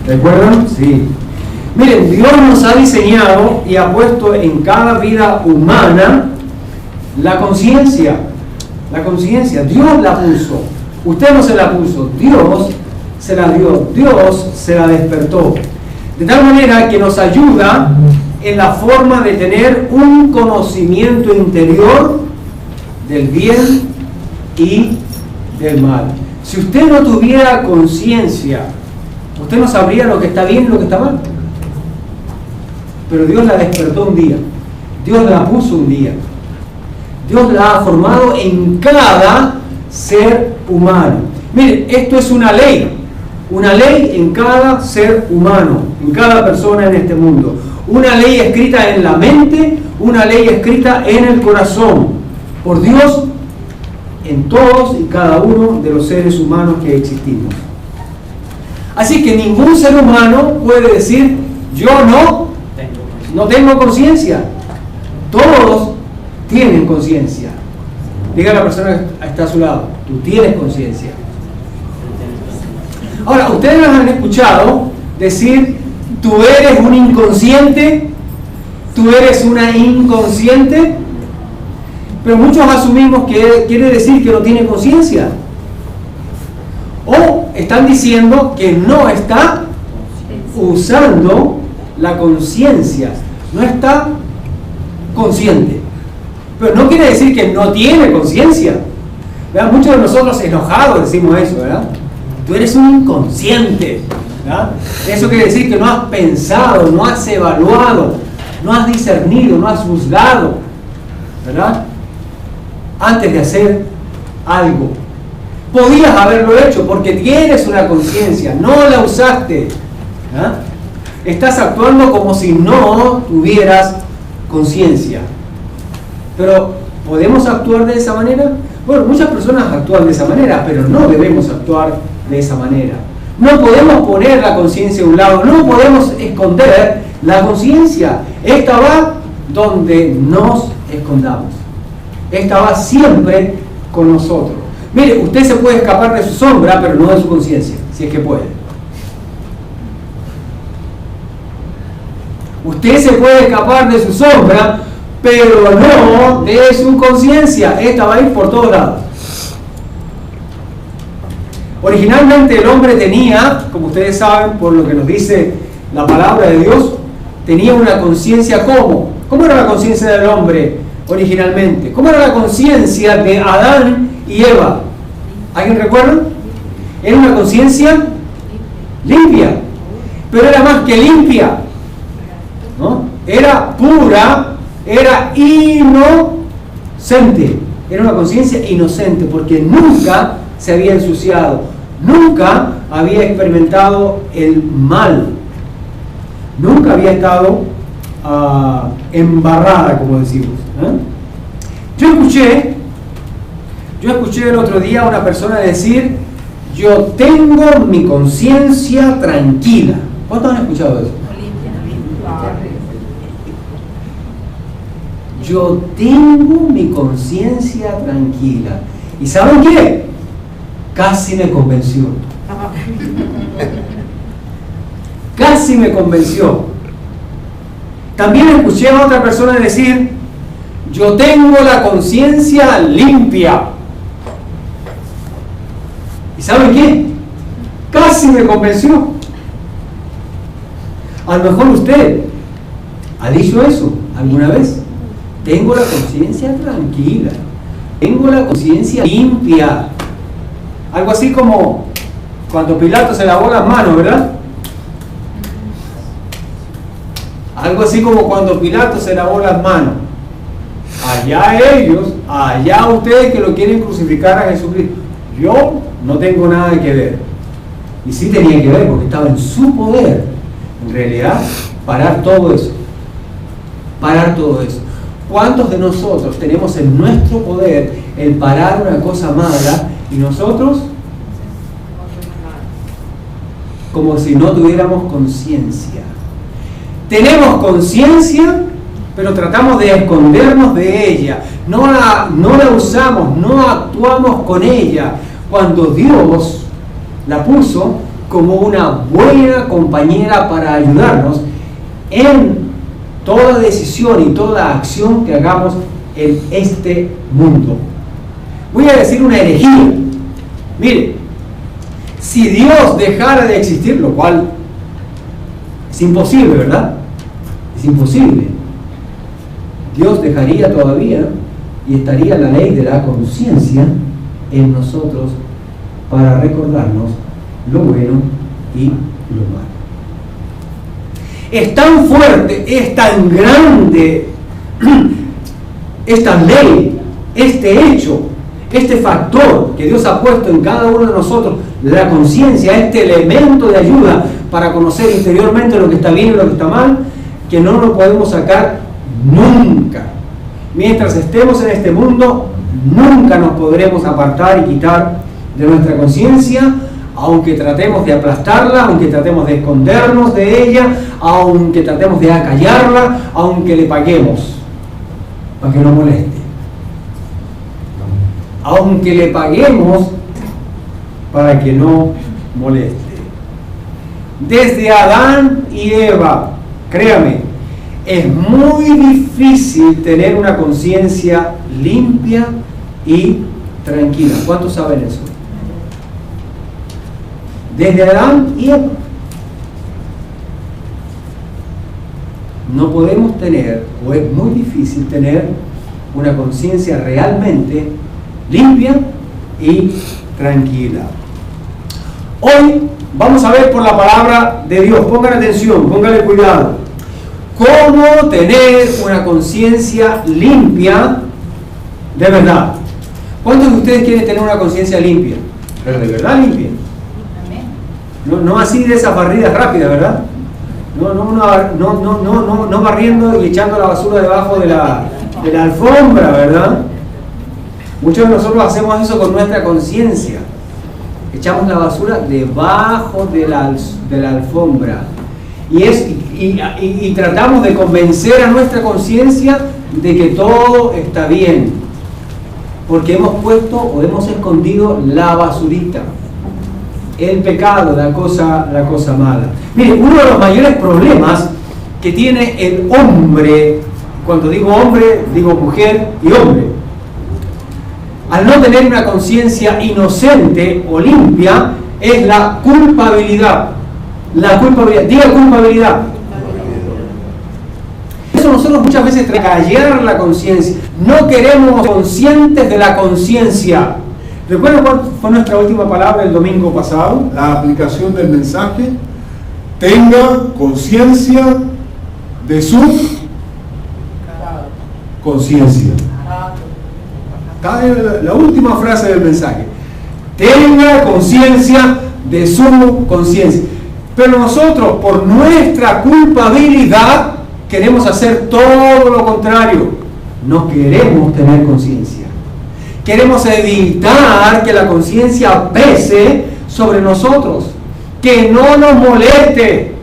¿Recuerdan? Sí. Miren, Dios nos ha diseñado y ha puesto en cada vida humana la conciencia. La conciencia, Dios la puso. Usted no se la puso, Dios se la dio, Dios se la despertó. De tal manera que nos ayuda en la forma de tener un conocimiento interior del bien y del mal. Si usted no tuviera conciencia, usted no sabría lo que está bien y lo que está mal. Pero Dios la despertó un día, Dios la puso un día, Dios la ha formado en cada ser humano. Miren, esto es una ley en cada ser humano, en cada persona en este mundo. Una ley escrita en la mente, una ley escrita en el corazón, por Dios, en todos y cada uno de los seres humanos que existimos. Así que ningún ser humano puede decir, yo no tengo conciencia. Todos tienen conciencia. Diga a la persona que está a su lado, tú tienes conciencia. Ahora, ustedes han escuchado decir, tú eres un inconsciente, tú eres una inconsciente, pero muchos asumimos que quiere decir que no tiene conciencia. O están diciendo que no está usando la conciencia, no está consciente. Pero no quiere decir que no tiene conciencia. Muchos de nosotros enojados decimos eso, ¿verdad? Tú eres un inconsciente, ¿verdad? Eso quiere decir que no has pensado, no has evaluado, no has discernido, no has juzgado, ¿verdad? Antes de hacer algo. Podías haberlo hecho porque tienes una conciencia, no la usaste, ¿verdad? Estás actuando como si no tuvieras conciencia. Pero, ¿podemos actuar de esa manera? Bueno, muchas personas actúan de esa manera, pero no debemos actuar de esa manera. No podemos poner la conciencia a un lado, no podemos esconder la conciencia. Esta va donde nos escondamos. Esta va siempre con nosotros. Mire, usted se puede escapar de su sombra, pero no de su conciencia, si es que puede. Usted se puede escapar de su sombra, pero no de su conciencia. Esta va a ir por todos lados. Originalmente el hombre tenía, como ustedes saben, por lo que nos dice la palabra de Dios, tenía una conciencia. ¿Cómo? ¿Cómo era la conciencia del hombre originalmente? ¿Cómo era la conciencia de Adán y Eva? ¿Alguien recuerda? Era una conciencia limpia, pero era más que limpia, ¿no? Era pura, era inocente. Era una conciencia inocente porque nunca se había ensuciado, nunca había experimentado el mal, nunca había estado embarrada, como decimos, ¿eh? Yo escuché el otro día a una persona decir, yo tengo mi conciencia tranquila. ¿Cuántos han escuchado eso? Yo tengo mi conciencia tranquila. ¿Y saben qué? Casi me convenció. Casi me convenció. También escuché a otra persona decir, yo tengo la conciencia limpia. ¿Y saben qué? Casi me convenció. A lo mejor usted ha dicho eso alguna vez. Tengo la conciencia tranquila. Tengo la conciencia limpia. Algo así como cuando Pilato se lavó las manos, ¿verdad? Algo así como cuando Pilato se lavó las manos. Allá ellos, allá ustedes que lo quieren crucificar a Jesucristo. Yo no tengo nada que ver. Y sí tenía que ver porque estaba en su poder, en realidad, parar todo eso. Parar todo eso. ¿Cuántos de nosotros tenemos en nuestro poder el parar una cosa mala y nosotros como si no tuviéramos conciencia? Tenemos conciencia, pero tratamos de escondernos de ella. No la usamos, no actuamos con ella. Cuando Dios la puso como una buena compañera para ayudarnos en toda decisión y toda acción que hagamos en este mundo. Voy a decir una herejía. Mire, si Dios dejara de existir, lo cual es imposible, ¿verdad? Es imposible. Dios dejaría todavía y estaría la ley de la conciencia en nosotros para recordarnos lo bueno y lo malo. Es tan fuerte, es tan grande esta ley, este hecho, este factor que Dios ha puesto en cada uno de nosotros, la conciencia, este elemento de ayuda para conocer interiormente lo que está bien y lo que está mal, que no lo podemos sacar nunca. Mientras estemos en este mundo, nunca nos podremos apartar y quitar de nuestra conciencia, aunque tratemos de aplastarla, aunque tratemos de escondernos de ella, aunque tratemos de acallarla, aunque le paguemos para que no moleste. Aunque le paguemos para que no moleste. Desde Adán y Eva, créame, es muy difícil tener una conciencia limpia y tranquila. ¿Cuántos saben eso? Desde Adán y Eva. No podemos tener, o es muy difícil tener, una conciencia realmente limpia y tranquila. Hoy vamos a ver por la palabra de Dios. Pongan atención, pónganle cuidado. ¿Cómo tener una conciencia limpia de verdad? ¿Cuántos de ustedes quieren tener una conciencia limpia? Pero de verdad limpia. No así de esas barridas rápidas, ¿verdad? No barriendo y echando la basura debajo de la alfombra, ¿verdad? Muchos de nosotros hacemos eso con nuestra conciencia. Echamos la basura debajo de la alfombra. Y tratamos de convencer a nuestra conciencia de que todo está bien. Porque hemos puesto o hemos escondido la basurita, el pecado, la cosa mala. Mire, uno de los mayores problemas que tiene el hombre, cuando digo hombre, digo mujer y hombre, al no tener una conciencia inocente o limpia, es la culpabilidad. La culpabilidad, diga culpabilidad. Eso nosotros muchas veces callar la conciencia. No queremos conscientes de la conciencia. ¿Recuerdan cuál fue nuestra última palabra el domingo pasado? La aplicación del mensaje: tenga conciencia de su conciencia. La última frase del mensaje: tenga conciencia de su conciencia. Pero nosotros, por nuestra culpabilidad, queremos hacer todo lo contrario. No queremos tener conciencia. Queremos evitar que la conciencia pese sobre nosotros, que no nos moleste.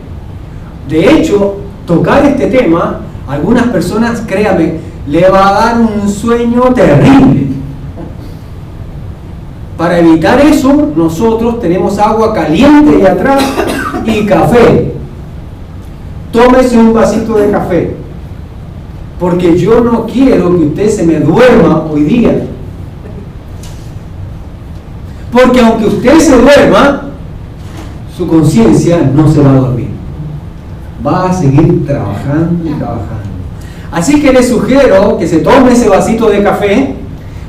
De hecho, tocar este tema, a algunas personas, créame, le va a dar un sueño terrible. Para evitar eso, nosotros tenemos agua caliente ahí atrás y café. Tómese un vasito de café, porque yo no quiero que usted se me duerma hoy día. Porque aunque usted se duerma, su conciencia no se va a dormir. Va a seguir trabajando y trabajando. Así que le sugiero que se tome ese vasito de café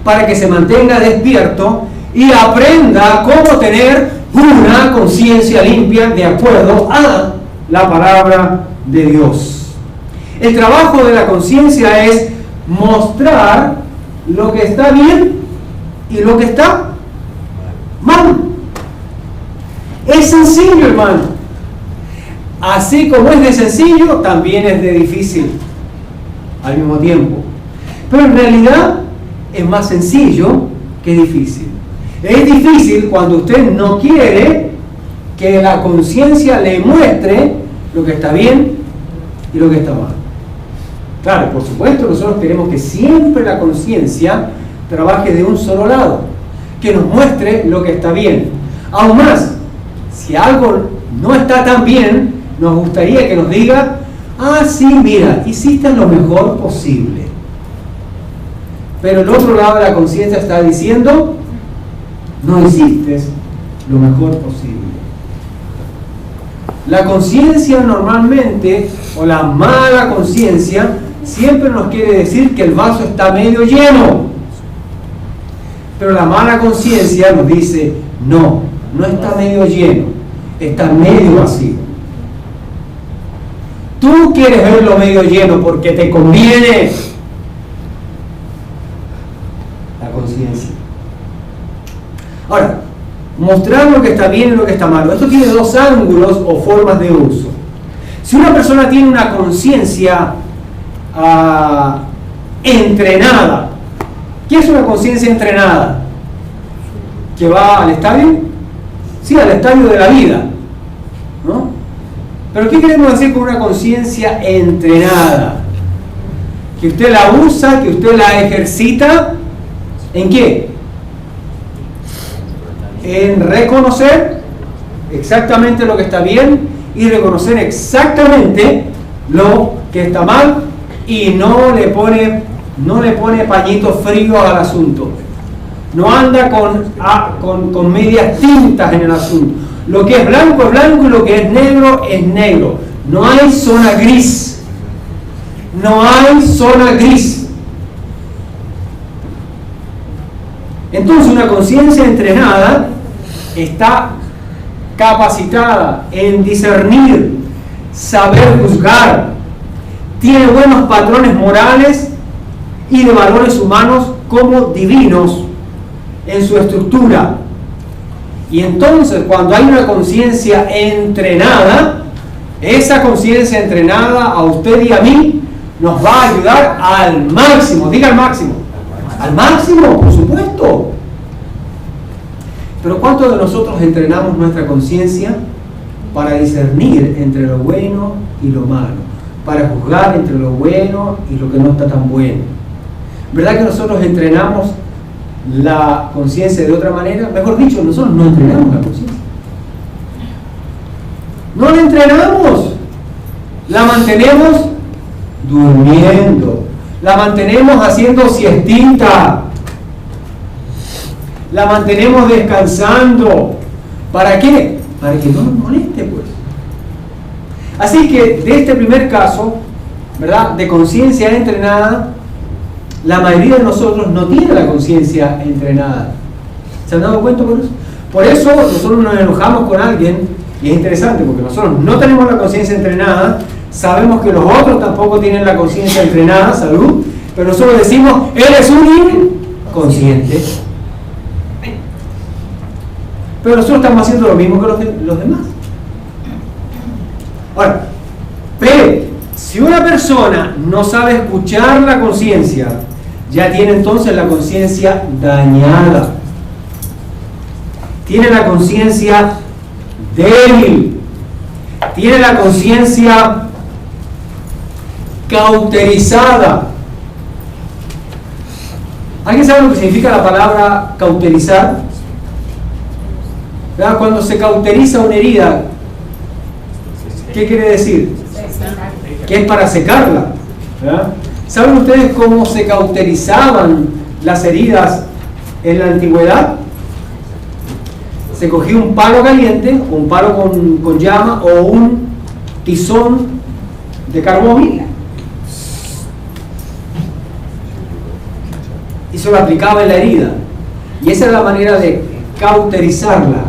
para que se mantenga despierto y aprenda cómo tener una conciencia limpia de acuerdo a la palabra de Dios. El trabajo de la conciencia es mostrar lo que está bien y lo que está mal. Es sencillo, hermano. Así como es de sencillo, también es de difícil al mismo tiempo. Pero en realidad es más sencillo que difícil. Es difícil cuando usted no quiere que la conciencia le muestre lo que está bien y lo que está mal. Claro, por supuesto, nosotros queremos que siempre la conciencia trabaje de un solo lado, que nos muestre lo que está bien. Aún más, si algo no está tan bien, nos gustaría que nos diga, ah, sí, mira, hiciste lo mejor posible. Pero el otro lado de la conciencia está diciendo, no hiciste lo mejor posible. La conciencia normalmente, o la mala conciencia, siempre nos quiere decir que el vaso está medio lleno. Pero la mala conciencia nos dice, no, no está medio lleno, está medio vacío. Tú quieres verlo medio lleno porque te conviene. La conciencia. Ahora, mostrar lo que está bien y lo que está malo. Esto tiene dos ángulos o formas de uso. Si una persona tiene una conciencia entrenada, ¿qué es una conciencia entrenada? ¿Que va al estadio? Sí, al estadio de la vida, ¿no? Pero ¿qué queremos decir con una conciencia entrenada? Que usted la usa, que usted la ejercita, ¿en qué? En reconocer exactamente lo que está bien y reconocer exactamente lo que está mal y no le pone pañitos fríos al asunto. No anda con medias tintas en el asunto. Lo que es blanco es blanco y lo que es negro es negro. No hay zona gris. No hay zona gris. Entonces una conciencia entrenada está capacitada en discernir, saber juzgar, tiene buenos patrones morales y de valores humanos como divinos en su estructura. Y entonces cuando hay una conciencia entrenada, esa conciencia entrenada a usted y a mí nos va a ayudar al máximo. Diga al máximo. Al máximo, por supuesto. Pero ¿cuántos de nosotros entrenamos nuestra conciencia para discernir entre lo bueno y lo malo? Para juzgar entre lo bueno y lo que no está tan bueno. ¿Verdad que nosotros entrenamos la conciencia de otra manera? Mejor dicho, nosotros no entrenamos la conciencia. No la entrenamos. La mantenemos durmiendo. La mantenemos haciendo siestita. La mantenemos descansando. ¿Para qué? Para que no nos moleste, pues. Así que de este primer caso, ¿verdad?, de conciencia entrenada, la mayoría de nosotros no tiene la conciencia entrenada. ¿Se han dado cuenta por eso? Por eso nosotros nos enojamos con alguien, y es interesante porque nosotros no tenemos la conciencia entrenada, sabemos que los otros tampoco tienen la conciencia entrenada, salud, pero nosotros decimos, él es un inconsciente. Pero nosotros estamos haciendo lo mismo que los demás. Ahora, pero si una persona no sabe escuchar la conciencia, ya tiene entonces la conciencia dañada. Tiene la conciencia débil. Tiene la conciencia cauterizada. ¿Alguien sabe lo que significa la palabra cauterizar? ¿Verdad? Cuando se cauteriza una herida, ¿qué quiere decir? Que es para secarla. ¿Verdad? ¿Saben ustedes cómo se cauterizaban las heridas en la antigüedad? Se cogía un palo caliente, un palo con llama o un tizón de carbón y se lo aplicaba en la herida. Y esa era la manera de cauterizarla.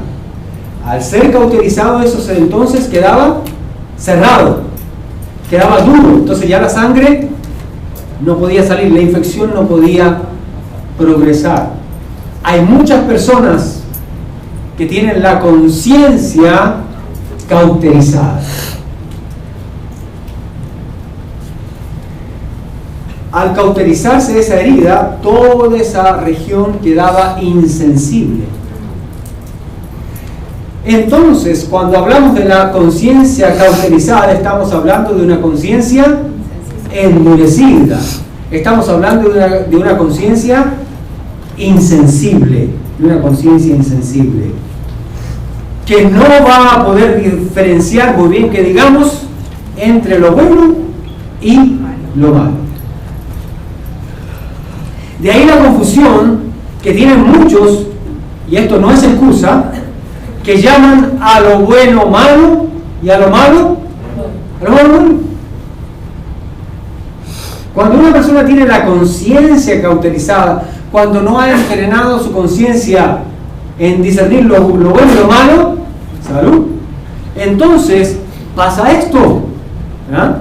Al ser cauterizado, eso entonces quedaba cerrado, quedaba duro, entonces ya la sangre no podía salir, la infección no podía progresar. Hay muchas personas que tienen la conciencia cauterizada. Al cauterizarse esa herida, toda esa región quedaba insensible. Entonces, cuando hablamos de la conciencia cauterizada, estamos hablando de una conciencia endurecida. Estamos hablando de una conciencia insensible. De una conciencia insensible. que no va a poder diferenciar muy bien, que digamos, entre lo bueno y lo malo. De ahí la confusión que tienen muchos, y esto no es excusa, que llaman a lo bueno malo y a lo malo bueno. Cuando una persona tiene la conciencia cauterizada, cuando no ha entrenado su conciencia en discernir lo bueno y lo malo, salud, entonces pasa esto, ¿verdad?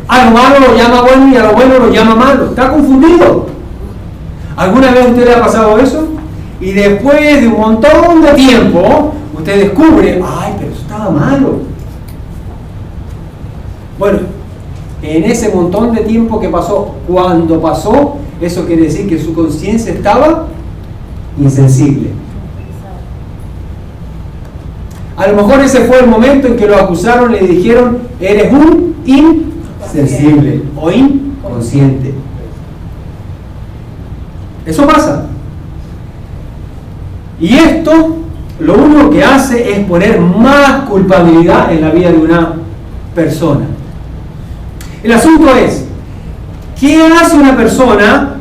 A lo malo lo llama bueno y a lo bueno lo llama malo, está confundido. ¿Alguna vez a usted le ha pasado eso? Y después de un montón de tiempo, usted descubre, ay, pero eso estaba malo. Bueno, en ese montón de tiempo que pasó, cuando pasó, eso quiere decir que su conciencia estaba insensible. A lo mejor ese fue el momento en que lo acusaron y le dijeron, eres un insensible o inconsciente. Eso pasa. Y esto lo único que hace es poner más culpabilidad en la vida de una persona. El asunto es, ¿qué hace una persona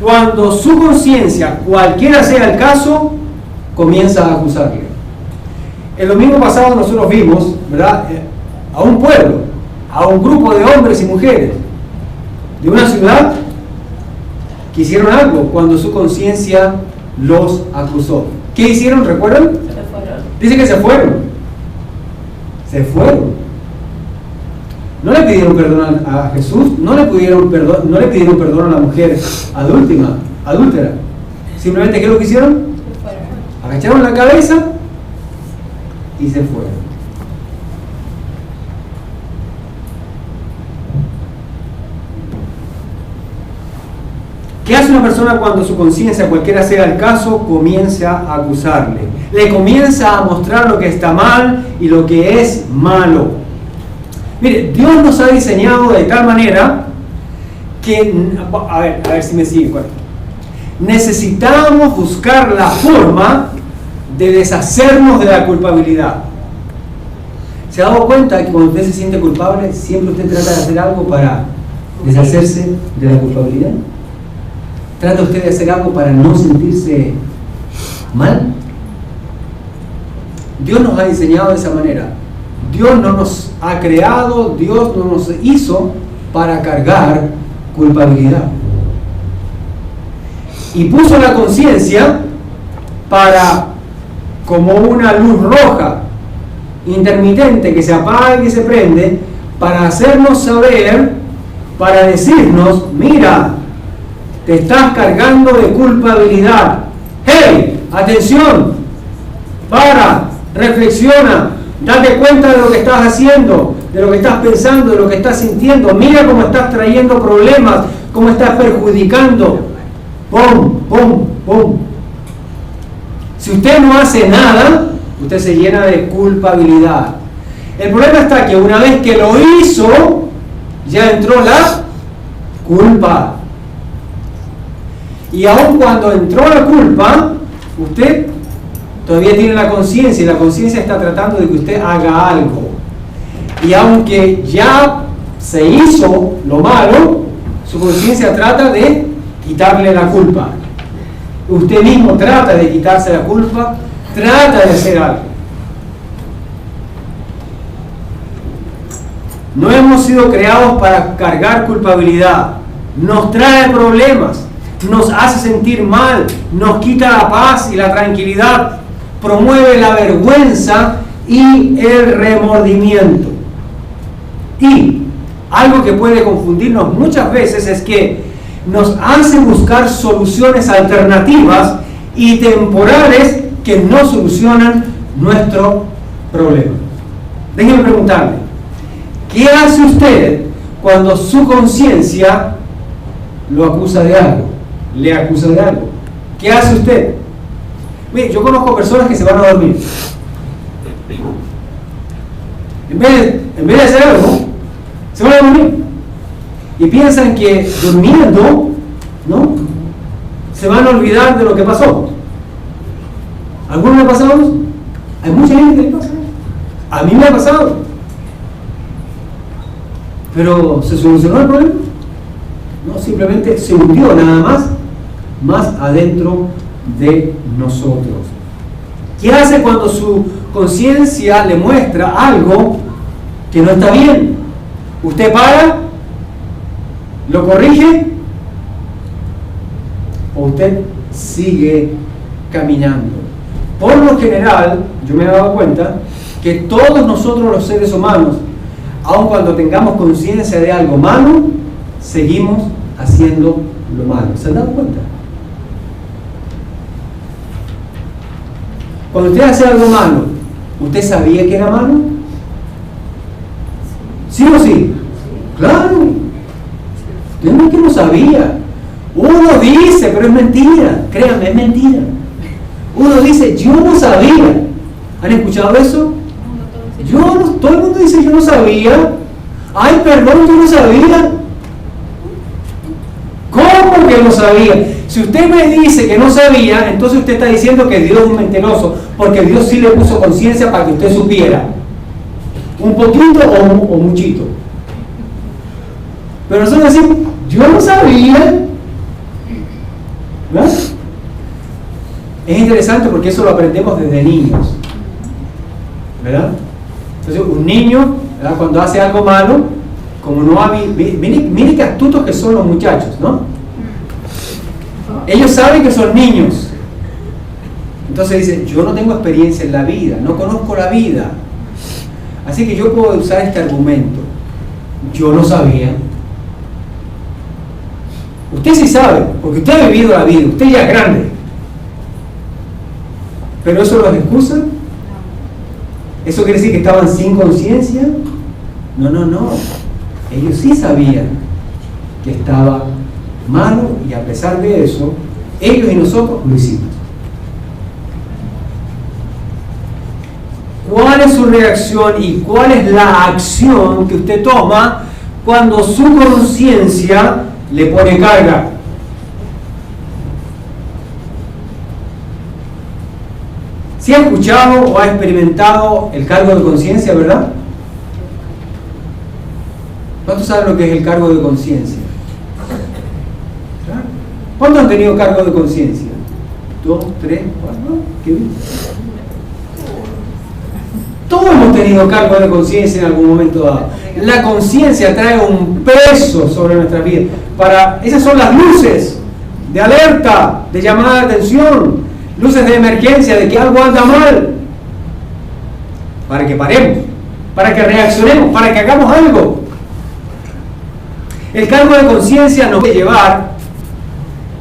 cuando su conciencia, cualquiera sea el caso, comienza a acusarle? El domingo pasado nosotros vimos, ¿verdad?, a un pueblo, a un grupo de hombres y mujeres de una ciudad que hicieron algo cuando su conciencia los acusó. ¿Qué hicieron? ¿Recuerdan? Se fueron. Dice que se fueron. Se fueron. No le pidieron perdón a Jesús, no le pidieron perdón a la mujer adúltera. Simplemente, ¿qué es lo que hicieron? Se fueron. Agacharon la cabeza y se fueron. ¿Qué hace una persona cuando su conciencia, cualquiera sea el caso, comienza a acusarle? Le comienza a mostrar lo que está mal y lo que es malo. Mire, Dios nos ha diseñado de tal manera que, a ver si me siguen. Necesitamos buscar la forma de deshacernos de la culpabilidad. ¿Se ha dado cuenta que cuando usted se siente culpable, siempre usted trata de hacer algo para deshacerse de la culpabilidad? ¿Trata usted de hacer algo para no sentirse mal? Dios nos ha diseñado de esa manera. Dios no nos ha creado, Dios no nos hizo para cargar culpabilidad. Y puso la conciencia para, como una luz roja intermitente que se apaga y se prende, para hacernos saber, para decirnos, mira, te estás cargando de culpabilidad. ¡Hey! ¡Atención! Para, reflexiona, date cuenta de lo que estás haciendo, de lo que estás pensando, de lo que estás sintiendo. Mira cómo estás trayendo problemas, cómo estás perjudicando. ¡Pum! ¡Pum! ¡Pum! Si usted no hace nada, usted se llena de culpabilidad. El problema está que una vez que lo hizo, ya entró la culpa. Y aun cuando entró la culpa, usted todavía tiene la conciencia, y la conciencia está tratando de que usted haga algo. Y aunque ya se hizo lo malo, su conciencia trata de quitarle la culpa. Usted mismo trata de quitarse la culpa, trata de hacer algo. No hemos sido creados para cargar culpabilidad. Nos trae problemas, nos hace sentir mal, nos quita la paz y la tranquilidad, promueve la vergüenza y el remordimiento. Y algo que puede confundirnos muchas veces es que nos hace buscar soluciones alternativas y temporales que no solucionan nuestro problema. Déjenme preguntarle, ¿qué hace usted cuando su conciencia lo acusa de algo? Le acusa de algo. ¿Qué hace usted? Mire, yo conozco personas que se van a dormir. En vez de hacer algo, se van a dormir. Y piensan que durmiendo, ¿no?, se van a olvidar de lo que pasó. ¿Alguno le ha pasado eso? A Hay mucha gente que le pasa. A mí me ha pasado. Pero ¿se solucionó el problema? No, simplemente se hundió nada más adentro de nosotros. ¿Qué hace cuando su conciencia le muestra algo que no está bien? ¿Usted para? ¿Lo corrige? ¿O usted sigue caminando? Por lo general, yo me he dado cuenta que todos nosotros los seres humanos, aun cuando tengamos conciencia de algo malo, seguimos haciendo lo malo. ¿Se han dado cuenta? Cuando usted hace algo malo, ¿usted sabía que era malo? ¿Sí o sí? Claro. Usted no es que no sabía. Uno dice, pero es mentira. Créanme, es mentira. Uno dice, yo no sabía. ¿Han escuchado eso? Todo el mundo dice, yo no sabía. Ay, perdón, yo no sabía. ¿Cómo que no sabía? Si usted me dice que no sabía, entonces usted está diciendo que Dios es un mentiroso, porque Dios sí le puso conciencia para que usted supiera. Un poquito o muchito. Pero nosotros decimos, yo no sabía. ¿No? Es interesante porque eso lo aprendemos desde niños. ¿Verdad? Entonces un niño, ¿verdad?, cuando hace algo malo, como no ha... Mire qué astutos que son los muchachos, ¿no? Ellos saben que son niños. Entonces dicen, yo no tengo experiencia en la vida, no conozco la vida. Así que yo puedo usar este argumento. Yo no sabía. Usted sí sabe, porque usted ha vivido la vida, usted ya es grande. ¿Pero eso los excusa? ¿Eso quiere decir que estaban sin conciencia? No. Ellos sí sabían que estaba malo y a pesar de eso, ellos y nosotros lo hicimos. ¿Cuál es su reacción y cuál es la acción que usted toma cuando su conciencia le pone carga? ¿Sí ha escuchado o ha experimentado el cargo de conciencia, verdad? ¿Cuántos saben lo que es el cargo de conciencia? ¿Cuántos han tenido cargo de conciencia? 2, 3, 4, ¿qué bien? Todos hemos tenido cargo de conciencia en algún momento dado. La conciencia trae un peso sobre nuestras vidas. Esas son las luces de alerta, de llamada de atención, luces de emergencia, de que algo anda mal. Para que paremos, para que reaccionemos, para que hagamos algo. El cargo de conciencia nos puede llevar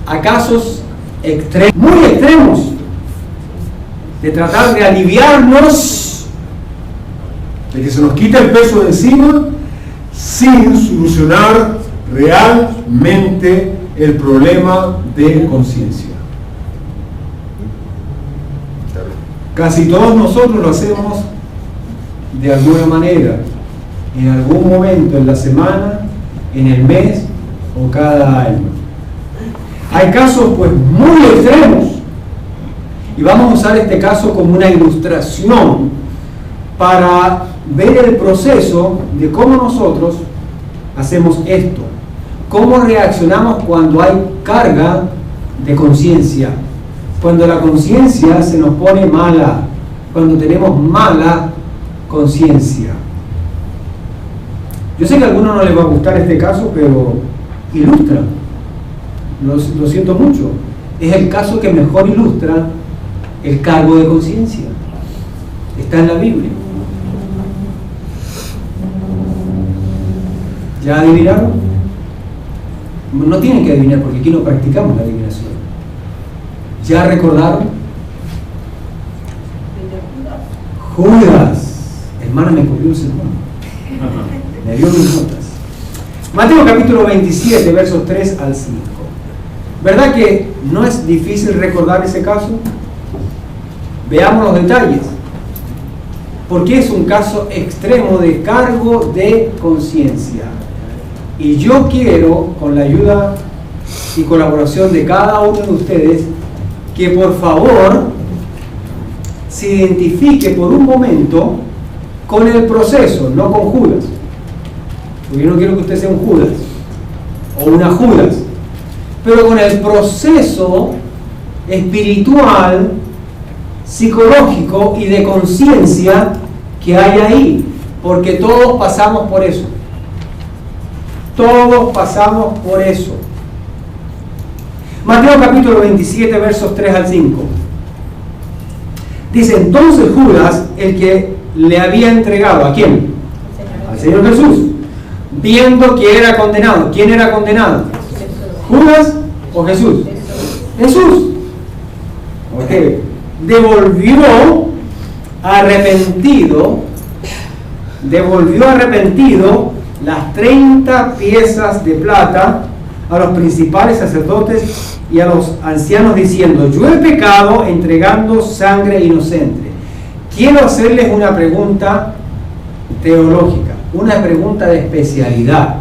a casos extremos, muy extremos, de tratar de aliviarnos, de que se nos quita el peso de encima sin solucionar realmente el problema de conciencia. Casi todos nosotros lo hacemos de alguna manera, en algún momento en la semana, en el mes o cada año. Hay casos pues muy extremos y vamos a usar este caso como una ilustración para ver el proceso de cómo nosotros hacemos esto, cómo reaccionamos cuando hay carga de conciencia, cuando la conciencia se nos pone mala, cuando tenemos mala conciencia. Yo sé que a algunos no les va a gustar este caso, pero ilustra. Lo siento mucho. Es el caso que mejor ilustra el cargo de conciencia. Está en la Biblia. ¿Ya adivinaron? No tienen que adivinar porque aquí no practicamos la adivinación. ¿Ya recordaron? Judas. Hermana, me copió el sermón. Me dio mis notas. Mateo capítulo 27, versos 3 al 5. ¿Verdad que no es difícil recordar ese caso? Veamos los detalles. Porque es un caso extremo de cargo de conciencia. Y yo quiero, con la ayuda y colaboración de cada uno de ustedes, que por favor se identifique por un momento con el proceso, no con Judas. Porque yo no quiero que usted sea un Judas o una Judas, pero con el proceso espiritual, psicológico y de conciencia que hay ahí, porque todos pasamos por eso. Todos pasamos por eso. Mateo capítulo 27, versos 3 al 5. Dice, entonces Judas, el que le había entregado, ¿a quién? Al Señor Jesús, viendo que era condenado. ¿Quién era condenado? ¿Judas o Jesús? Jesús. Okay. Devolvió arrepentido las 30 piezas de plata a los principales sacerdotes y a los ancianos diciendo, yo he pecado entregando sangre inocente. Quiero hacerles una pregunta teológica, una pregunta de especialidad,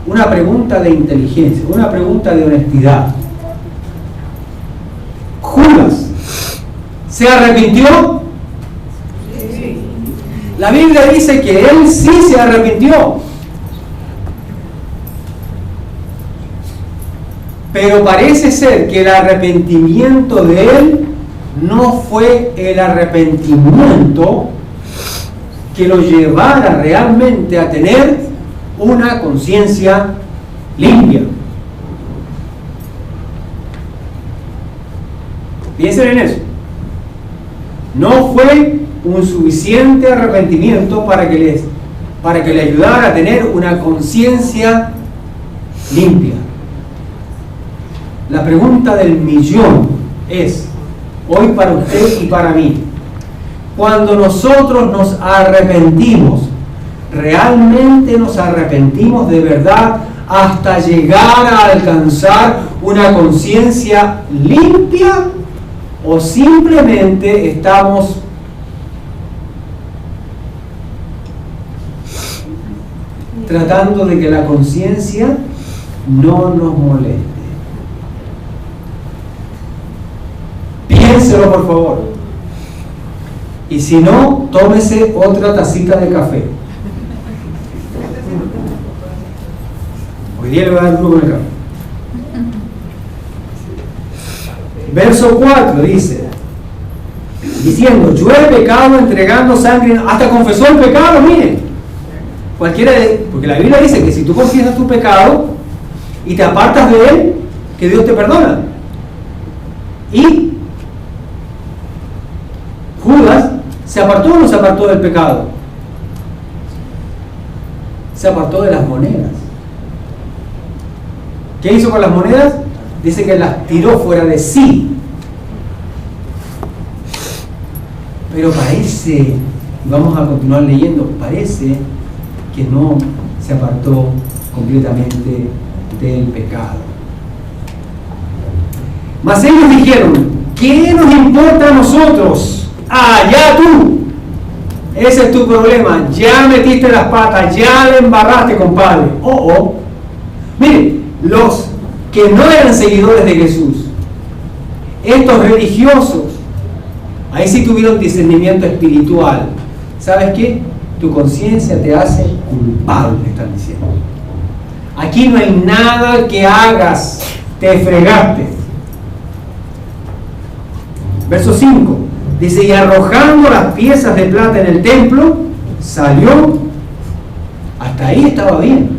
una pregunta de inteligencia, una pregunta de honestidad. ¿Judas se arrepintió? Sí. La Biblia dice que él sí se arrepintió. Pero parece ser que el arrepentimiento de él no fue el arrepentimiento que lo llevara realmente a tener una conciencia limpia. Piensen en eso. No fue un suficiente arrepentimiento para que le ayudara a tener una conciencia limpia. La pregunta del millón es, hoy para usted y para mí, cuando nosotros nos arrepentimos, ¿realmente nos arrepentimos de verdad hasta llegar a alcanzar una conciencia limpia? ¿O simplemente estamos tratando de que la conciencia no nos moleste? Piénselo, por favor. Y si no, tómese otra tacita de café. Hoy día le voy a dar duro con el café. Verso 4 dice, diciendo, yo he pecado entregando sangre, hasta confesó el pecado, miren. Porque la Biblia dice que si tú confiesas tu pecado y te apartas de él, que Dios te perdona. Y Judas, ¿se apartó o no se apartó del pecado? Se apartó de las monedas. ¿Qué hizo con las monedas? Dice que las tiró fuera de sí. Pero parece, vamos a continuar leyendo, parece que no se apartó completamente del pecado. Mas ellos dijeron, ¿qué nos importa a nosotros? Ya tú. Ese es tu problema. Ya metiste las patas, ya le embarraste, compadre. Miren, los que no eran seguidores de Jesús, estos religiosos, ahí sí tuvieron discernimiento espiritual. ¿Sabes qué? Tu conciencia te hace culpable, están diciendo. Aquí no hay nada que hagas, te fregaste. Verso 5 dice, y arrojando las piezas de plata en el templo, salió. Hasta ahí estaba bien.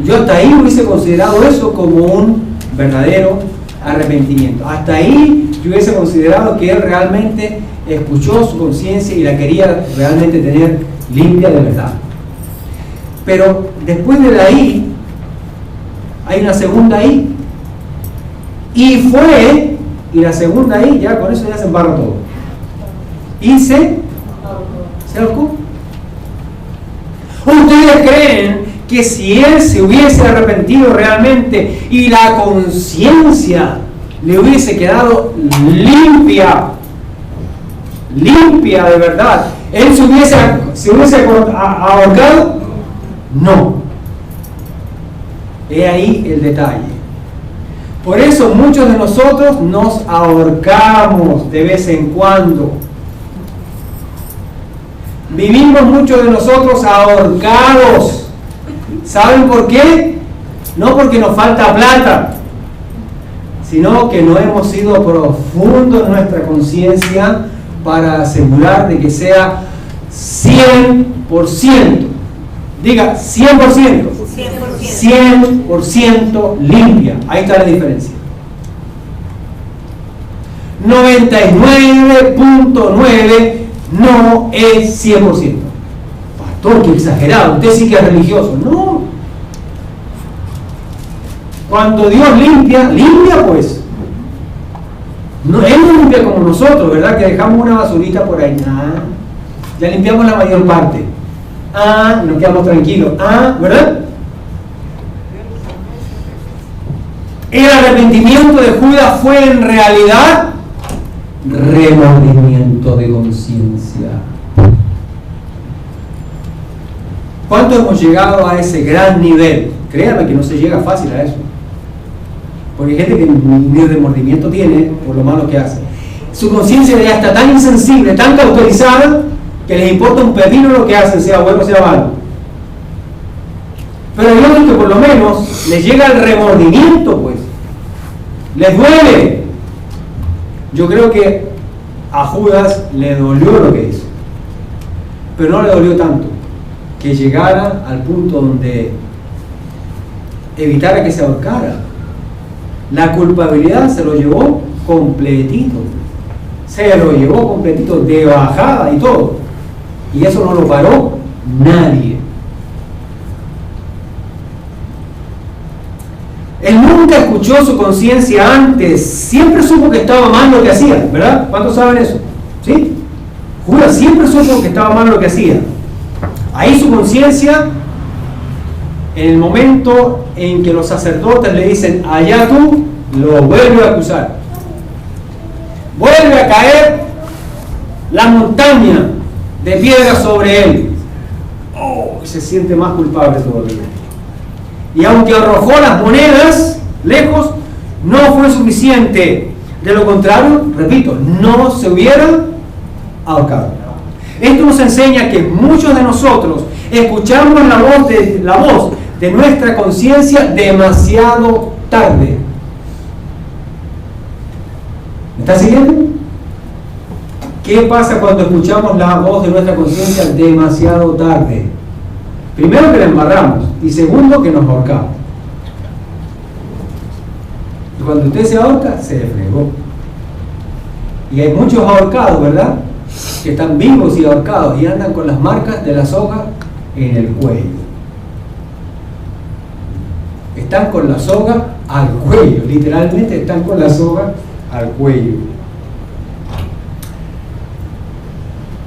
Yo hasta ahí hubiese considerado eso como un verdadero arrepentimiento. Hasta ahí yo hubiese considerado que él realmente escuchó su conciencia y la quería realmente tener limpia de verdad. Pero después de ahí, hay una segunda ahí. Y fue, y la segunda ahí, ya con eso ya se embarra todo. Y se ahorcó. ¿Ustedes creen que si él se hubiese arrepentido realmente y la conciencia le hubiese quedado limpia de verdad, él se hubiese ahorcado? No. He ahí el detalle. Por eso muchos de nosotros nos ahorcamos de vez en cuando. Vivimos muchos de nosotros ahorcados. ¿Saben por qué? No porque nos falta plata, sino que no hemos sido profundos en nuestra conciencia para asegurar de que sea 100%. Diga 100%. 100% limpia. Ahí está la diferencia. 99.9 no es 100%. Pastor, qué exagerado. Usted sí que es religioso. No. Cuando Dios limpia, limpia pues. No, Él no limpia como nosotros, ¿verdad? Que dejamos una basurita por ahí. Ya limpiamos la mayor parte. Nos quedamos tranquilos. ¿Verdad? El arrepentimiento de Judas fue en realidad remordimiento de conciencia. ¿Cuánto hemos llegado a ese gran nivel? Créame que no se llega fácil a eso. Porque hay gente que ni remordimiento tiene por lo malo que hace. Su conciencia ya está tan insensible, tan cauterizada, que les importa un pepino lo que hacen, sea bueno o sea malo. Pero hay otros que por lo menos les llega el remordimiento, pues. Les duele. Yo creo que a Judas le dolió lo que hizo. Pero no le dolió tanto que llegara al punto donde evitara que se ahorcara. La culpabilidad se lo llevó completito. Se lo llevó completito, de bajada y todo. Y eso no lo paró nadie. Él nunca escuchó su conciencia antes. Siempre supo que estaba mal lo que hacía, ¿verdad? ¿Cuántos saben eso? ¿Sí? Judas siempre supo que estaba mal lo que hacía. Ahí su conciencia, en el momento en que los sacerdotes le dicen, allá tú, lo vuelve a acusar. Vuelve a caer la montaña de piedra sobre él. Se siente más culpable todavía. Y aunque arrojó las monedas lejos, no fue suficiente. De lo contrario, repito, no se hubiera ahorcado. Esto nos enseña que muchos de nosotros escuchamos la voz de nuestra conciencia demasiado tarde. ¿Me está siguiendo? ¿Qué pasa cuando escuchamos la voz de nuestra conciencia demasiado tarde? Primero, que la embarramos, y segundo, que nos ahorcamos. Y cuando usted se ahorca, se fregó. Y hay muchos ahorcados, ¿verdad? Que están vivos y ahorcados y andan con las marcas de la soga en el cuello. Están con la soga al cuello, literalmente están con la soga al cuello.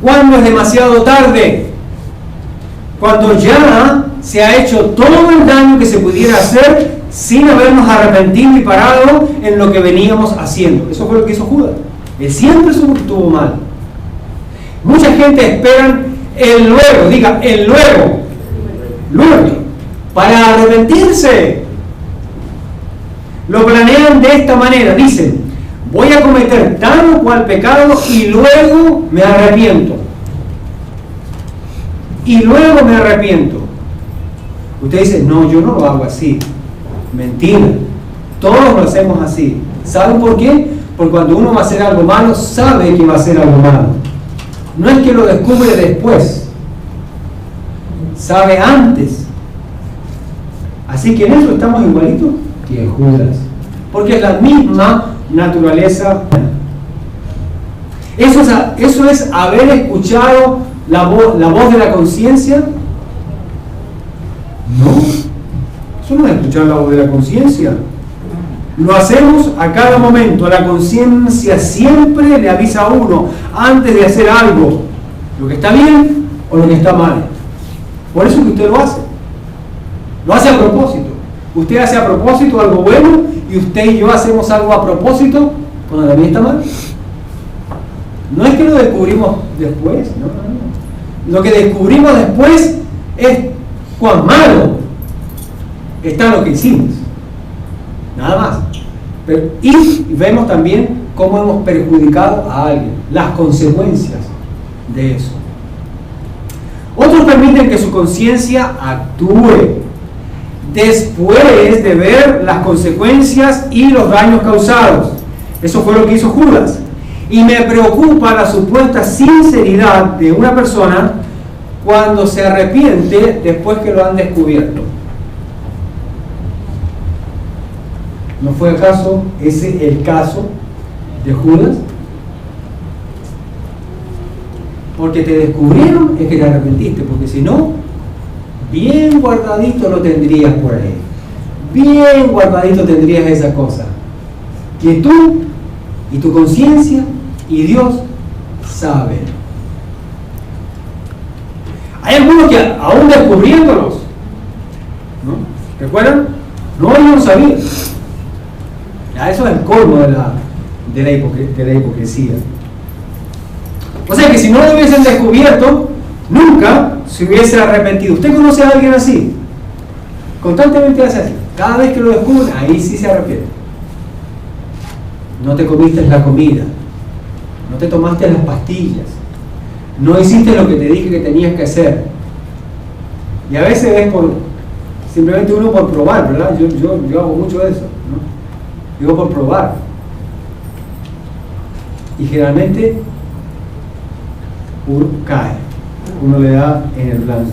¿Cuándo es demasiado tarde? Cuando ya se ha hecho todo el daño que se pudiera hacer sin habernos arrepentido y parado en lo que veníamos haciendo. Eso fue lo que hizo Judas. Él siempre estuvo mal. Mucha gente espera el luego, diga el luego, para arrepentirse. Lo planean de esta manera, dicen, voy a cometer tal o cual pecado y luego me arrepiento. Y luego me arrepiento. Usted dice, no, yo no lo hago así. Mentira. Todos lo hacemos así. ¿Saben por qué? Porque cuando uno va a hacer algo malo, sabe que va a hacer algo malo. No es que lo descubre después. Sabe antes. Así que en eso estamos igualitos que Judas. Porque es la misma naturaleza. Eso es haber escuchado la voz de la conciencia. No. Eso no es escuchar la voz de la conciencia. Lo hacemos a cada momento. La conciencia siempre le avisa a uno antes de hacer algo, lo que está bien o lo que está mal. Por eso que usted lo hace. Lo hace a propósito. Usted hace a propósito algo bueno y usted y yo hacemos algo a propósito cuando también está mal. No es que lo descubrimos después, no. Lo que descubrimos después es cuán malo está lo que hicimos. Nada más. Y vemos también cómo hemos perjudicado a alguien, las consecuencias de eso. Otros permiten que su conciencia actúe después de ver las consecuencias y los daños causados. Eso fue lo que hizo Judas. Y me preocupa la supuesta sinceridad de una persona cuando se arrepiente después que lo han descubierto. ¿No fue acaso ese el caso de Judas? Porque te descubrieron es que te arrepentiste, porque si no, bien guardadito lo tendrías por ahí. Bien guardadito tendrías esa cosa. Que tú y tu conciencia y Dios saben. Hay algunos que aún descubriéndolos, ¿no? ¿Recuerdan? No, yo no sabía. Ya, eso es el colmo de la hipocresía. O sea que si no lo hubiesen descubierto, nunca se hubiese arrepentido. ¿Usted conoce a alguien así? Constantemente hace así. Cada vez que lo descubren, ahí sí se arrepiente. No te comiste la comida, no te tomaste las pastillas, no hiciste lo que te dije que tenías que hacer. Y a veces es simplemente uno por probar, ¿verdad? Yo hago mucho de eso, ¿no? Digo por probar. Y generalmente uno cae, uno le da en el blanco.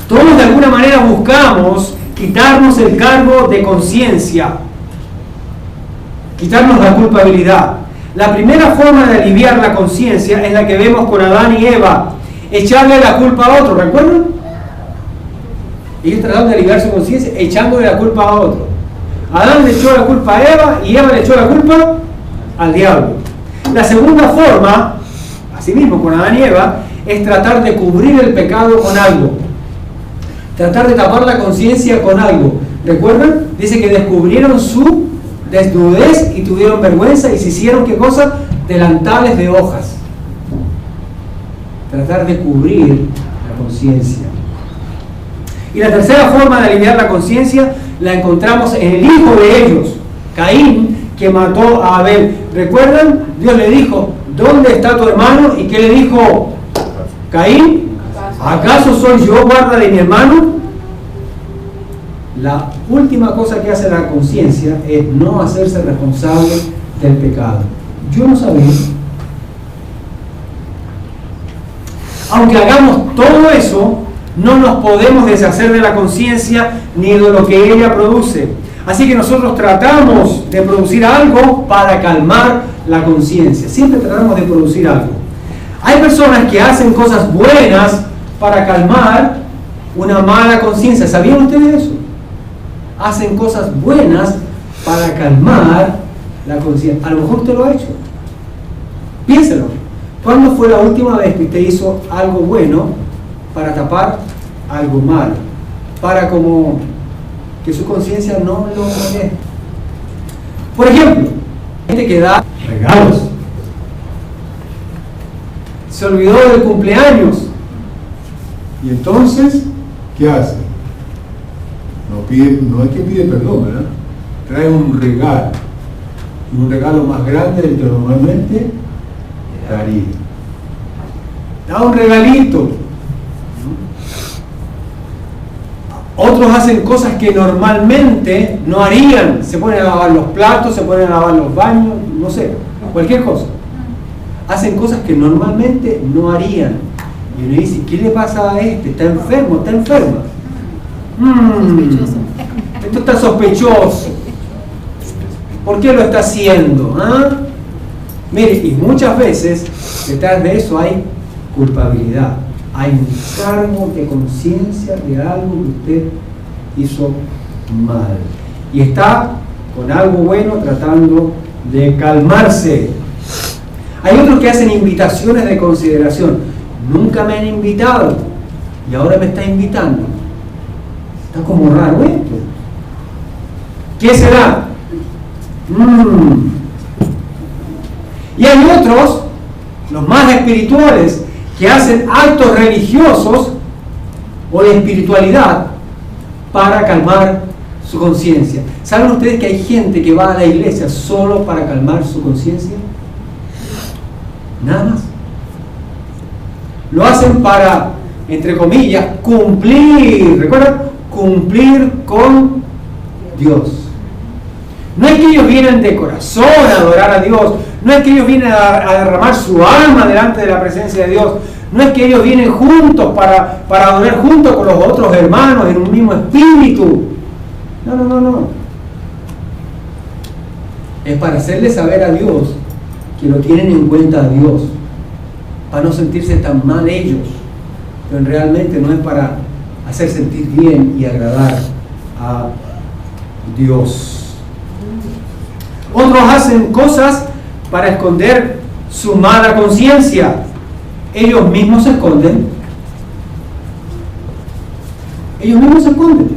Todos de alguna manera buscamos quitarnos el cargo de conciencia, quitarnos la culpabilidad. La primera forma de aliviar la conciencia es la que vemos con Adán y Eva: echarle la culpa a otro. ¿Recuerdan? Ellos trataron de aliviar su conciencia echándole la culpa a otro. Adán le echó la culpa a Eva y Eva le echó la culpa al diablo. La segunda forma, asimismo con Adán y Eva, es tratar de cubrir el pecado con algo, tratar de tapar la conciencia con algo. ¿Recuerdan? Dice que descubrieron su desnudez y tuvieron vergüenza y se hicieron, ¿qué cosa? Delantales de hojas. Tratar de cubrir la conciencia. Y la tercera forma de aliviar la conciencia la encontramos en el hijo de ellos, Caín, que mató a Abel. ¿Recuerdan? Dios le dijo: ¿dónde está tu hermano? ¿Y qué le dijo Caín? ¿Acaso soy yo guarda de mi hermano? La última cosa que hace la conciencia es no hacerse responsable del pecado. Yo no sabía. Aunque hagamos todo eso, no nos podemos deshacer de la conciencia ni de lo que ella produce. Así que nosotros tratamos de producir algo para calmar la conciencia. Siempre tratamos de producir algo. Hay personas que hacen cosas buenas para calmar una mala conciencia. ¿Sabían ustedes eso? Hacen cosas buenas para calmar la conciencia. A lo mejor usted lo ha hecho. Piénselo. ¿Cuándo fue la última vez que usted hizo algo bueno para tapar algo malo? Para como que su conciencia no lo moleste. Por ejemplo, gente que da regalos. Se olvidó del cumpleaños. Y entonces, ¿qué hace? No es que pide perdón, ¿verdad? Trae un regalo más grande del que normalmente daría. Da un regalito. Otros hacen cosas que normalmente no harían. Se ponen a lavar los platos, se ponen a lavar los baños, no sé, cualquier cosa. Hacen cosas que normalmente no harían. Y uno dice: ¿qué le pasa a este? Está enfermo, está enferma. Esto está sospechoso. ¿Por qué lo está haciendo? ¿Ah? Mire, y muchas veces detrás de eso hay culpabilidad. Hay un cargo de conciencia de algo que usted hizo mal. Y está con algo bueno tratando de calmarse. Hay otros que hacen invitaciones de consideración. Nunca me han invitado y ahora me está invitando. Está como raro esto. ¿Qué será? Y hay otros, los más espirituales, que hacen actos religiosos o de espiritualidad para calmar su conciencia. ¿Saben ustedes que hay gente que va a la iglesia solo para calmar su conciencia? Nada más. Lo hacen para, entre comillas, cumplir. ¿Recuerdan? Cumplir con Dios. No es que ellos vienen de corazón a adorar a Dios. No es que ellos vienen a derramar su alma delante de la presencia de Dios. No es que ellos vienen juntos para adorar junto con los otros hermanos en un mismo espíritu. No. Es para hacerle saber a Dios que lo tienen en cuenta a Dios. Para no sentirse tan mal ellos. Pero realmente no es para hacer sentir bien y agradar a Dios. Otros hacen cosas para esconder su mala conciencia. Ellos mismos se esconden. Ellos mismos se esconden.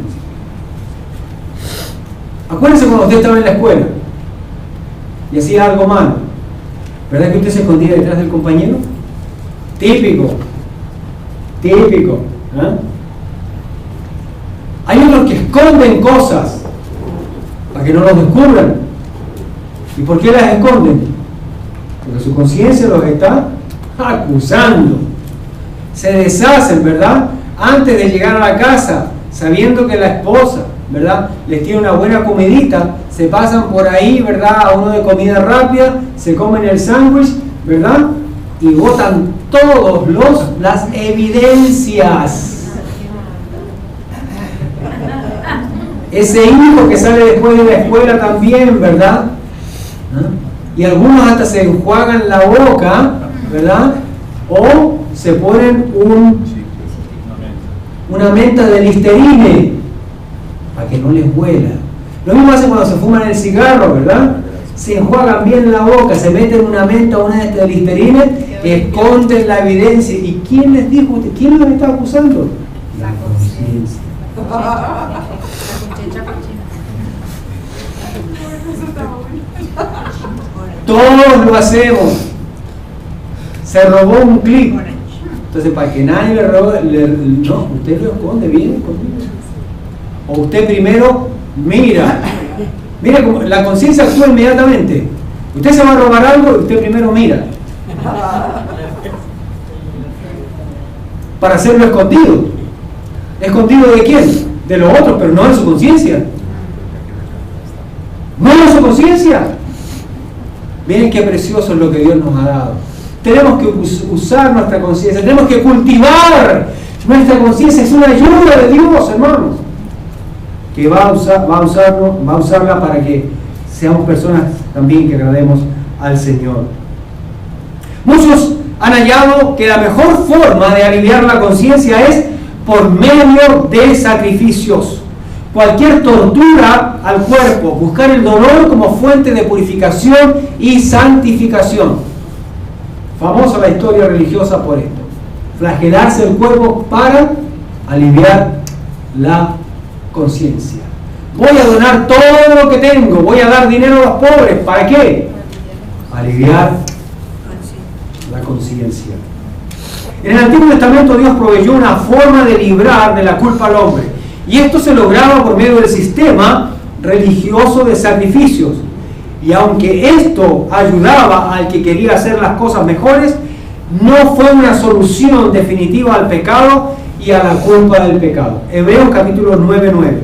Acuérdense cuando usted estaba en la escuela y hacía algo malo. ¿Verdad que usted se escondía detrás del compañero? Típico. ¿Eh? Hay otros que esconden cosas para que no los descubran. ¿Y por qué las esconden? Porque su conciencia los está acusando. Se deshacen, ¿verdad? Antes de llegar a la casa, sabiendo que la esposa, ¿verdad?, les tiene una buena comidita, se pasan por ahí, ¿verdad?, a uno de comida rápida, se comen el sándwich, ¿verdad?, y botan todos las evidencias. Ese hijo que sale después de la escuela también, ¿verdad? Y algunos hasta se enjuagan la boca, ¿verdad? O se ponen una menta de Listerine para que no les huela. Lo mismo hacen cuando se fuman el cigarro, ¿verdad? Se enjuagan bien la boca, se meten una menta o una de Listerine, esconden la evidencia. ¿Y quién les dijo? ¿Quién los está acusando? La conciencia. Todos lo hacemos. Se robó un clip. Entonces, para que nadie le robe, no, usted lo esconde bien escondido. O usted primero mira. Mira cómo la conciencia actúa inmediatamente. Usted se va a robar algo y usted primero mira. Para hacerlo escondido. ¿Escondido de quién? De los otros, pero no de su conciencia. No de su conciencia. Miren qué precioso es lo que Dios nos ha dado. Tenemos que usar nuestra conciencia, tenemos que cultivar nuestra conciencia. Es una ayuda de Dios, hermanos, que va a usarla para que seamos personas también que agrademos al Señor. Muchos han hallado que la mejor forma de aliviar la conciencia es por medio de sacrificios. Cualquier tortura al cuerpo, buscar el dolor como fuente de purificación y santificación. Famosa la historia religiosa por esto. Flagelarse el cuerpo para aliviar la conciencia. Voy a donar todo lo que tengo, voy a dar dinero a los pobres. ¿Para qué? Aliviar la conciencia. En el Antiguo Testamento Dios proveyó una forma de librar de la culpa al hombre. Y esto se lograba por medio del sistema religioso de sacrificios. Y aunque esto ayudaba al que quería hacer las cosas mejores, no fue una solución definitiva al pecado y a la culpa del pecado. Hebreos capítulo 9:9.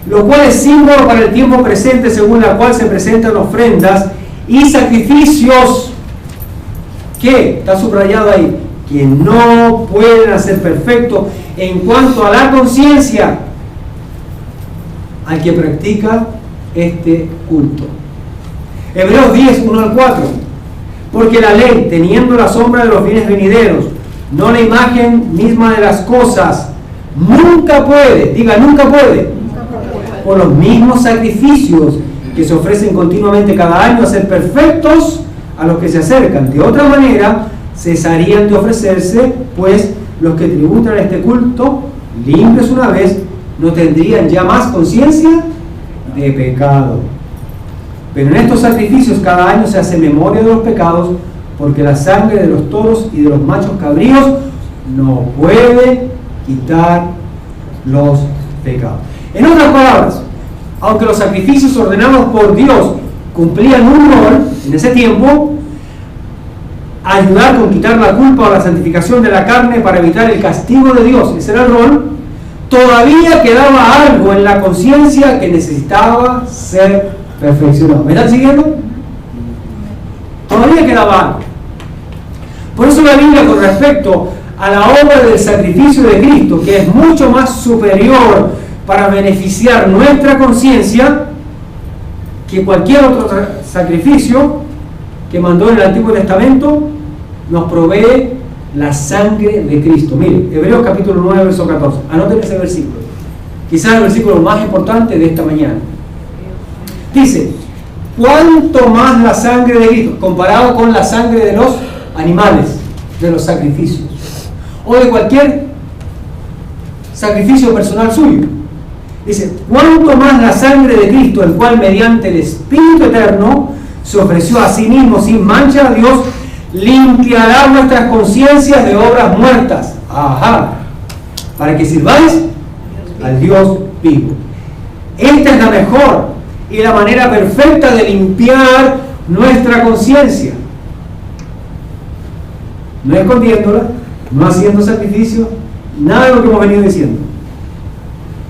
Lo cual es símbolo para el tiempo presente, según la cual se presentan ofrendas y sacrificios que, está subrayado ahí, que no pueden hacer perfecto en cuanto a la conciencia al que practica este culto. Hebreos 10:1-4. Porque la ley, teniendo la sombra de los bienes venideros, no la imagen misma de las cosas, nunca puede, diga nunca puede, por los mismos sacrificios que se ofrecen continuamente cada año, hacer perfectos a los que se acercan. De otra manera, cesarían de ofrecerse, pues los que tributan este culto, limpios una vez, no tendrían ya más conciencia de pecado. Pero en estos sacrificios cada año se hace memoria de los pecados, porque la sangre de los toros y de los machos cabríos no puede quitar los pecados. En otras palabras, aunque los sacrificios ordenados por Dios cumplían un rol en ese tiempo, ayudar con quitar la culpa o la santificación de la carne para evitar el castigo de Dios, ese era el rol, todavía quedaba algo en la conciencia que necesitaba ser perfeccionado. ¿Me están siguiendo? Todavía quedaba algo. Por eso la Biblia, con respecto a la obra del sacrificio de Cristo, que es mucho más superior para beneficiar nuestra conciencia que cualquier otro sacrificio que mandó en el Antiguo Testamento, nos provee la sangre de Cristo. Mire, Hebreos capítulo 9, verso 14. Anoten ese versículo. Quizás el versículo más importante de esta mañana. Dice, ¿cuánto más la sangre de Cristo comparado con la sangre de los animales, de los sacrificios o de cualquier sacrificio personal suyo? Dice, ¿cuánto más la sangre de Cristo, el cual mediante el Espíritu Eterno se ofreció a sí mismo sin mancha a Dios, limpiará nuestras conciencias de obras muertas? Ajá. Para que sirváis al Dios vivo. Esta es la mejor y la manera perfecta de limpiar nuestra conciencia. No escondiéndola, no haciendo sacrificio, nada de lo que hemos venido diciendo.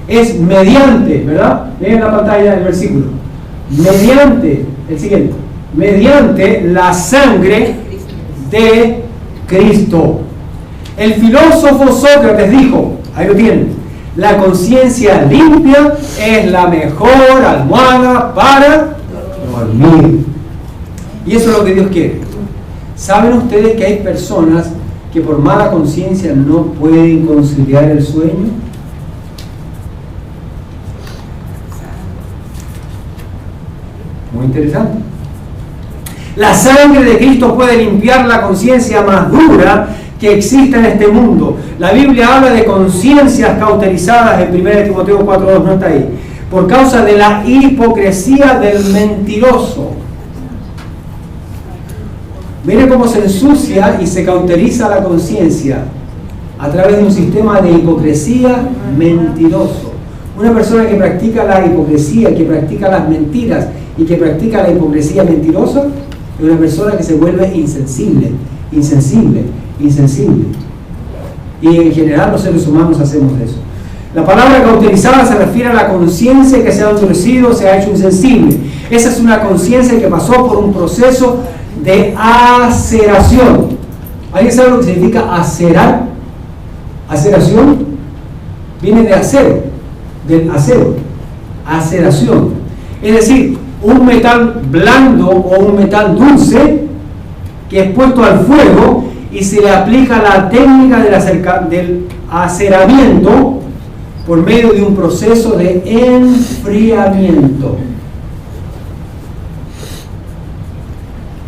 Es mediante, ¿verdad? Vean en la pantalla el versículo. Mediante, el siguiente. Mediante la sangre de Cristo. El filósofo Sócrates dijo, ahí lo tienen, la conciencia limpia es la mejor almohada para dormir. Y eso es lo que Dios quiere. ¿Saben ustedes que hay personas que por mala conciencia no pueden conciliar el sueño? Muy interesante. La sangre de Cristo puede limpiar la conciencia más dura que existe en este mundo. La Biblia habla de conciencias cauterizadas en 1 Timoteo 4:2, no está ahí, por causa de la hipocresía del mentiroso. Mire cómo se ensucia y se cauteriza la conciencia a través de un sistema de hipocresía mentiroso. Una persona que practica la hipocresía, que practica las mentiras y que practica la hipocresía mentirosa, es una persona que se vuelve insensible. Y en general los seres humanos hacemos eso. La palabra cauterizada se refiere a la conciencia que se ha endurecido, se ha hecho insensible. Esa es una conciencia que pasó por un proceso de aceración. ¿Alguien sabe lo que significa acerar? Aceración viene de acero, del acero. Aceración. Es decir, un metal blando o un metal dulce que es puesto al fuego y se le aplica la técnica del aceramiento por medio de un proceso de enfriamiento.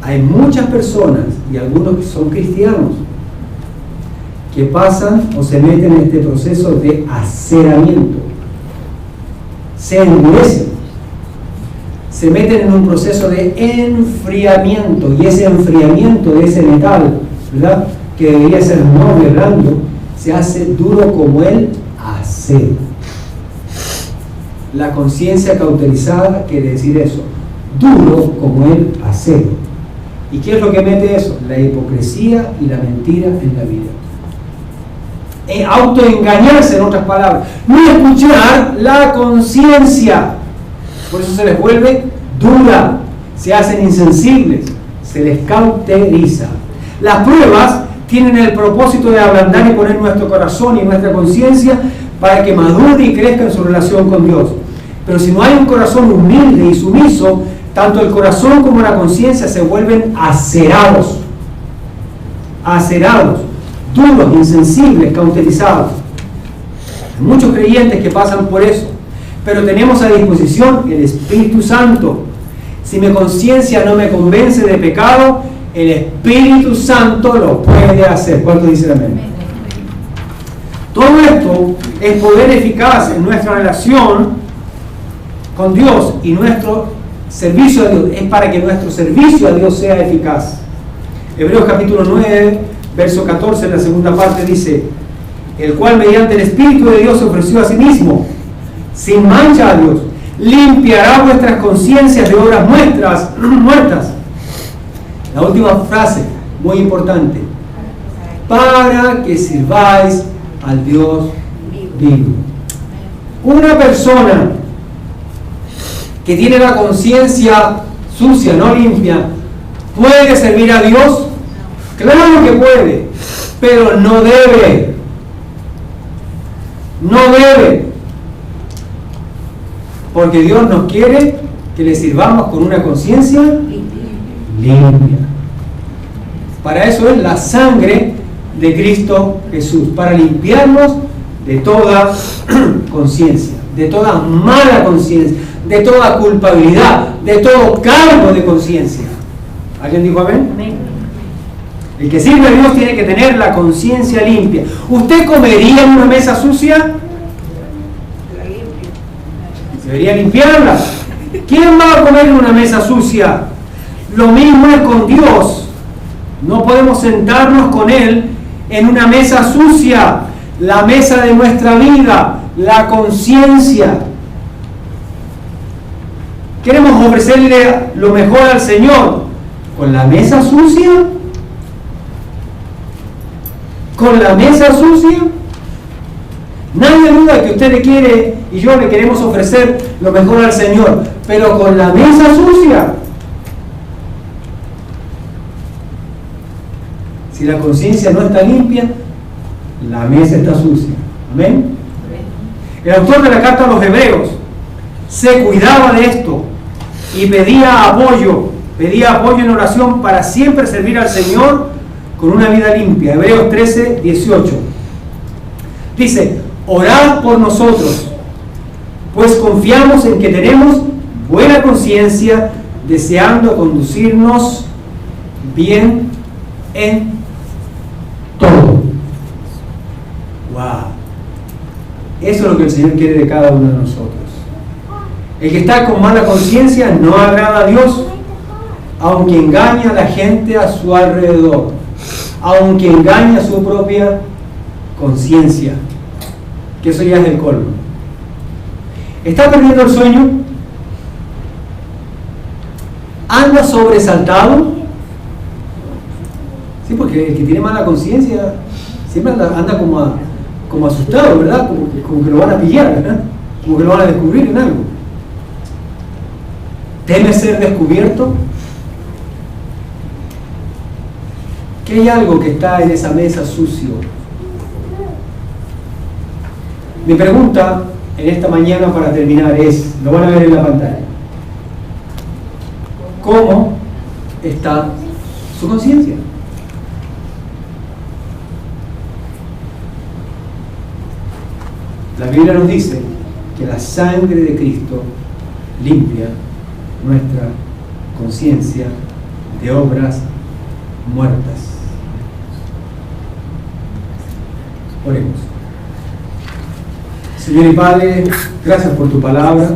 Hay muchas personas, y algunos que son cristianos, que pasan o se meten en este proceso de aceramiento. Se endurecen. Se meten en un proceso de enfriamiento, y ese enfriamiento de ese metal, ¿verdad?, que debería ser noble, blando, se hace duro como el acero. La conciencia cauterizada quiere decir eso, duro como el acero. ¿Y qué es lo que mete eso? La hipocresía y la mentira en la vida. Autoengañarse, en otras palabras, no escuchar la conciencia. Por eso se les vuelve dura, se hacen insensibles, se les cauteriza. Las pruebas tienen el propósito de ablandar y poner nuestro corazón y nuestra conciencia para que madure y crezca en su relación con Dios. Pero si no hay un corazón humilde y sumiso, tanto el corazón como la conciencia se vuelven acerados, duros, insensibles, cauterizados. Hay muchos creyentes que pasan por eso. Pero tenemos a disposición el Espíritu Santo. Si mi conciencia no me convence de pecado, el Espíritu Santo lo puede hacer. ¿Cuánto dice amén? Todo esto es poder eficaz en nuestra relación con Dios y nuestro servicio a Dios. Es para que nuestro servicio a Dios sea eficaz. Hebreos capítulo 9, verso 14, en la segunda parte dice, el cual mediante el Espíritu de Dios se ofreció a sí mismo, sin mancha a Dios. Limpiará vuestras conciencias de obras muertas. La última frase, muy importante. Para que sirváis al Dios vivo. Una persona que tiene la conciencia sucia, no limpia, ¿puede servir a Dios? Claro que puede, pero no debe. No debe. Porque Dios nos quiere que le sirvamos con una conciencia limpia. Para eso es la sangre de Cristo Jesús, para limpiarnos de toda conciencia, de toda mala conciencia, de toda culpabilidad, de todo cargo de conciencia. ¿Alguien dijo amén? Amén. El que sirve a Dios tiene que tener la conciencia limpia. ¿Usted comería en una mesa sucia? Debería limpiarla. ¿Quién va a comer en una mesa sucia? Lo mismo es con Dios. No podemos sentarnos con Él en una mesa sucia. La mesa de nuestra vida, la conciencia. Queremos ofrecerle lo mejor al Señor. ¿Con la mesa sucia? ¿Con la mesa sucia? Nadie duda que usted le quiere y yo le queremos ofrecer lo mejor al Señor, pero con la mesa sucia. Si la conciencia no está limpia, la mesa está sucia. ¿Amén? El autor de la carta a los Hebreos se cuidaba de esto y pedía apoyo en oración para siempre servir al Señor con una vida limpia. Hebreos 13, 18. Dice: orad por nosotros, pues confiamos en que tenemos buena conciencia, deseando conducirnos bien en todo. Wow. Eso es lo que el Señor quiere de cada uno de nosotros. El que está con mala conciencia no agrada a Dios, aunque engaña a la gente a su alrededor, aunque engaña a su propia conciencia, que eso ya es el colmo. ¿Está perdiendo el sueño? ¿Anda sobresaltado? Sí, porque el que tiene mala conciencia siempre anda como asustado, ¿verdad? Como que lo van a pillar, ¿verdad? Como que lo van a descubrir en algo. ¿Teme ser descubierto? ¿Qué hay algo que está en esa mesa sucio? Mi pregunta en esta mañana para terminar es, lo van a ver en la pantalla: ¿cómo está su conciencia? La Biblia nos dice que la sangre de Cristo limpia nuestra conciencia de obras muertas. Oremos. Señor y Padre, gracias por tu palabra.